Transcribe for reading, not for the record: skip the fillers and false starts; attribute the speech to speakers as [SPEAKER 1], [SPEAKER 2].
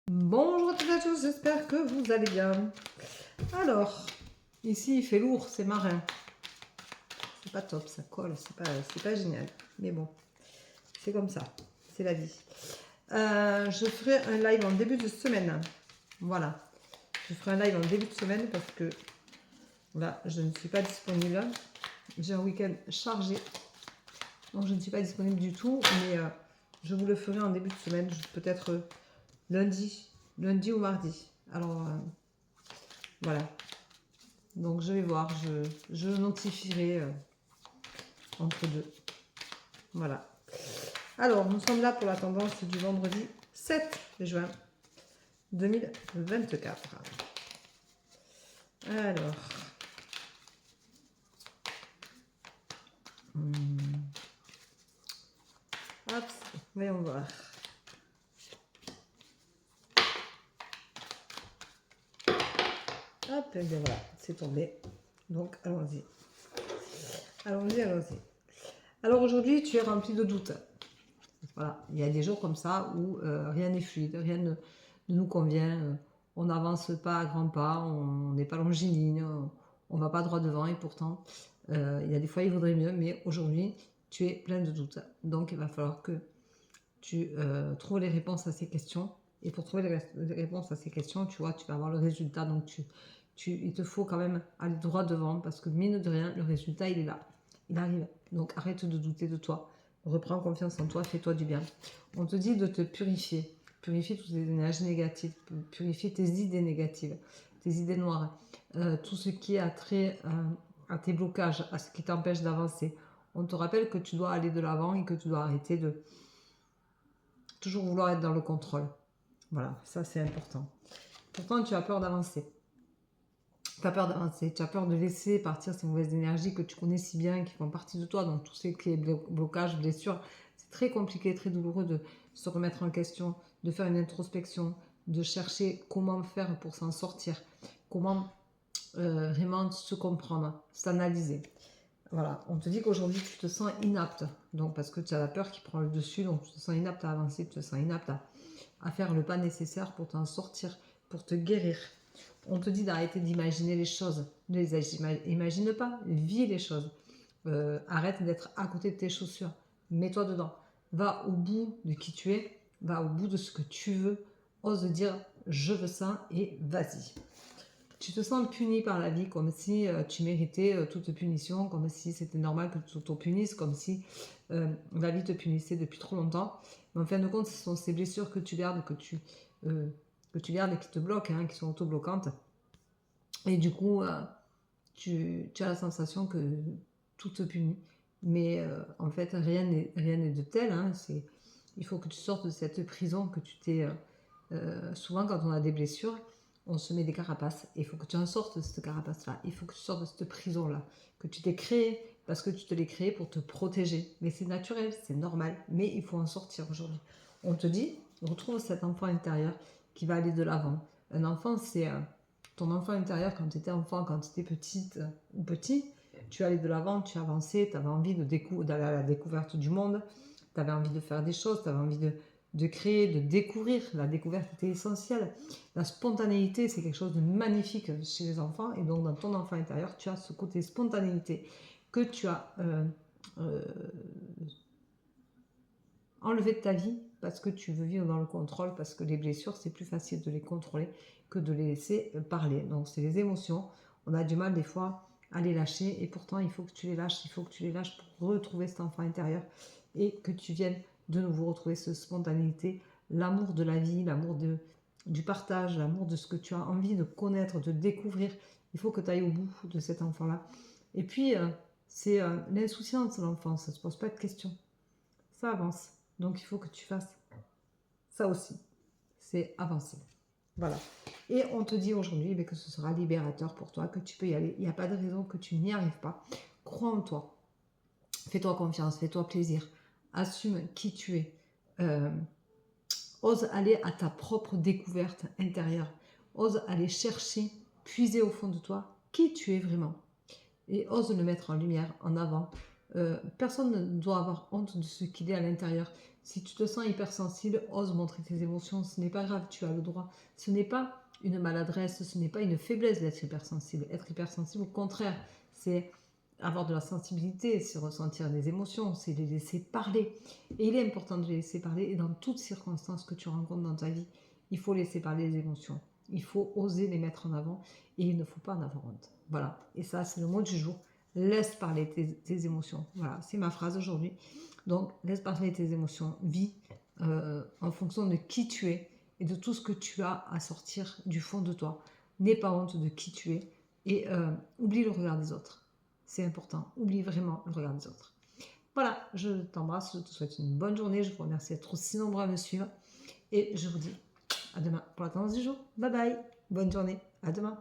[SPEAKER 1] Bonjour à toutes et à tous, j'espère que vous allez bien. Alors, ici il fait lourd, c'est marin. C'est pas top, ça colle, c'est pas génial. Mais bon, c'est comme ça, c'est la vie. Je ferai un live en début de semaine. Voilà, je ferai un live en début de semaine parce que là, je ne suis pas disponible. J'ai un week-end chargé, donc je ne suis pas disponible du tout. Mais je vous le ferai en début de semaine, peut-être lundi ou mardi. Alors, voilà. Donc je vais voir, je notifierai entre deux. Voilà. Alors, nous sommes là pour la tendance du vendredi 7 juin 2024. Alors. Hop, voyons voir. Hop, et bien voilà, c'est tombé. Donc, allons-y. Allons-y, allons-y. Alors aujourd'hui, tu es rempli de doutes. Voilà, il y a des jours comme ça où rien n'est fluide, rien ne nous convient. On n'avance pas à grands pas, on n'est pas longiligne, on ne va pas droit devant et pourtant, il y a des fois il vaudrait mieux, mais aujourd'hui, tu es plein de doutes. Donc il va falloir que tu trouves les réponses à ces questions. Et pour trouver les réponses à ces questions, tu vois, tu vas avoir le résultat. Donc il te faut quand même aller droit devant parce que mine de rien, le résultat, il est là. Il arrive. Donc arrête de douter de toi. Reprends confiance en toi, fais-toi du bien. On te dit de te purifier. Purifier toutes les énergies négatives. Purifier tes idées négatives, tes idées noires. Tout ce qui a trait à tes blocages, à ce qui t'empêche d'avancer. On te rappelle que tu dois aller de l'avant et que tu dois arrêter de toujours vouloir être dans le contrôle. Voilà, ça c'est important. Pourtant, tu as peur d'avancer. Tu as peur d'avancer, tu as peur de laisser partir ces mauvaises énergies que tu connais si bien, qui font partie de toi, donc tout ce qui est blocage, blessure. C'est très compliqué, très douloureux de se remettre en question, de faire une introspection, de chercher comment faire pour s'en sortir, comment vraiment se comprendre, s'analyser. Voilà, on te dit qu'aujourd'hui tu te sens inapte, donc parce que tu as la peur qui prend le dessus, donc tu te sens inapte à avancer, tu te sens inapte à faire le pas nécessaire pour t'en sortir, pour te guérir. On te dit d'arrêter d'imaginer les choses. Ne les imagine pas, vis les choses. Arrête d'être à côté de tes chaussures. Mets-toi dedans. Va au bout de qui tu es. Va au bout de ce que tu veux. Ose dire je veux ça et vas-y. Tu te sens puni par la vie comme si tu méritais toute punition, comme si c'était normal que tu t'auto-punisses, comme si la vie te punissait depuis trop longtemps. Mais en fin de compte, ce sont ces blessures que tu gardes, que tu gardes et qui te bloquent, hein, qui sont auto-bloquantes. Et du coup, tu as la sensation que tout te punit. Mais en fait, rien n'est de tel. Hein. Il faut que tu sortes de cette prison que tu t'es... souvent, quand on a des blessures, on se met des carapaces. Et il faut que tu en sortes de cette carapace-là. Il faut que tu sortes de cette prison-là. Que tu t'es créé parce que tu te l'es créé pour te protéger. Mais c'est naturel, c'est normal. Mais il faut en sortir aujourd'hui. On te dit, retrouve cet enfant intérieur qui va aller de l'avant. Un enfant, c'est ton enfant intérieur quand tu étais enfant, quand tu étais petite ou petit. Tu allais de l'avant, tu avançais, tu avais envie d'aller à la découverte du monde. Tu avais envie de faire des choses, tu avais envie de créer, de découvrir. La découverte était essentielle. La spontanéité, c'est quelque chose de magnifique chez les enfants. Et donc, dans ton enfant intérieur, tu as ce côté spontanéité que tu as enlevé de ta vie parce que tu veux vivre dans le contrôle, parce que les blessures, c'est plus facile de les contrôler que de les laisser parler. Donc, c'est les émotions. On a du mal des fois à les lâcher et pourtant, il faut que tu les lâches. Il faut que tu les lâches pour retrouver cet enfant intérieur et que tu viennes de nouveau retrouver cette spontanéité, l'amour de la vie, l'amour du partage, l'amour de ce que tu as envie de connaître, de découvrir. Il faut que tu ailles au bout de cet enfant-là. Et puis, c'est l'insouciance de l'enfance, ça ne se pose pas de questions. Ça avance. Donc, il faut que tu fasses ça aussi. C'est avancer. Voilà. Et on te dit aujourd'hui que ce sera libérateur pour toi, que tu peux y aller. Il n'y a pas de raison que tu n'y arrives pas. Crois en toi. Fais-toi confiance, fais-toi plaisir. Assume qui tu es. Ose aller à ta propre découverte intérieure. Ose aller chercher, puiser au fond de toi qui tu es vraiment. Et ose le mettre en lumière, en avant. Personne ne doit avoir honte de ce qu'il est à l'intérieur. Si tu te sens hypersensible, ose montrer tes émotions. Ce n'est pas grave, tu as le droit. Ce n'est pas une maladresse, ce n'est pas une faiblesse d'être hypersensible. Être hypersensible, au contraire, c'est avoir de la sensibilité, c'est ressentir des émotions, c'est les laisser parler. Et il est important de les laisser parler. Et dans toutes circonstances que tu rencontres dans ta vie, il faut laisser parler les émotions. Il faut oser les mettre en avant et il ne faut pas en avoir honte. Voilà. Et ça, c'est le mot du jour. Laisse parler tes émotions. Voilà, c'est ma phrase aujourd'hui. Donc, laisse parler tes émotions. Vis en fonction de qui tu es et de tout ce que tu as à sortir du fond de toi. N'aie pas honte de qui tu es et oublie le regard des autres. C'est important. Oublie vraiment le regard des autres. Voilà, je t'embrasse. Je te souhaite une bonne journée. Je vous remercie d'être aussi nombreux à me suivre. Et je vous dis à demain pour la tendance du jour. Bye bye. Bonne journée. À demain.